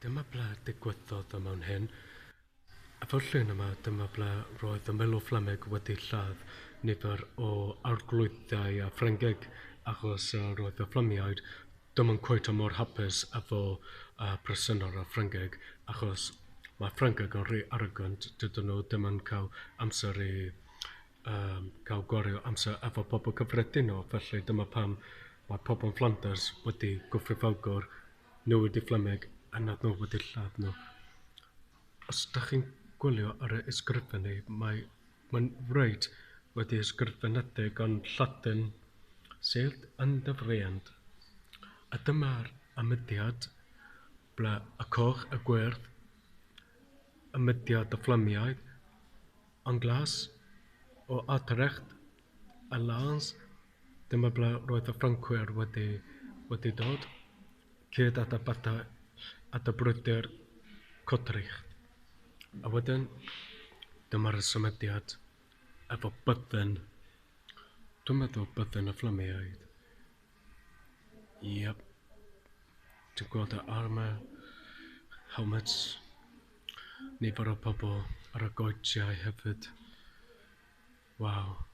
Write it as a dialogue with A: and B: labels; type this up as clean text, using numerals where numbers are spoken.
A: Dyma ble digwyddodd y mewn hyn. Efo'r llun yma, dyma ble roedd y milw Fflameg wedi lladd nifer o arglwyddau a Ffrengig achos roedd y Fflamiaid dim yn cweit mor hapus efo presynol a Ffrengig achos mae Ffrengig yn rhy arrogant, dydyn nhw ddim yn cael amser i cael gwario amser efo pobl cyffredinol, felly dyma pam mae pobl yn Flanders wedi gwrthryfawgwr newid i Fflameg a nad nhw wedi lladd nhw. Os ydych chi'n gwylio ar y ysgrifennu, mae'n reid wedi ysgrifenedig ond Lladin sydd yn dyfriand. A dyma'r amudiad ble y coch y gwyrdd, y mudiad y Fflamiaid, yn glas o Atrecht a Lans, dyma ble roedd y Ffrancwyr wedi dod, cyd at y brwydr Codrich. A wedyn, dyma'r symudiad efo byddin. Dwi'n meddwl byddin y Fflamiaid. Yep. Ti'n gweld y armor, helmets, nifer o pobl ar y goetiau hefyd. Waw.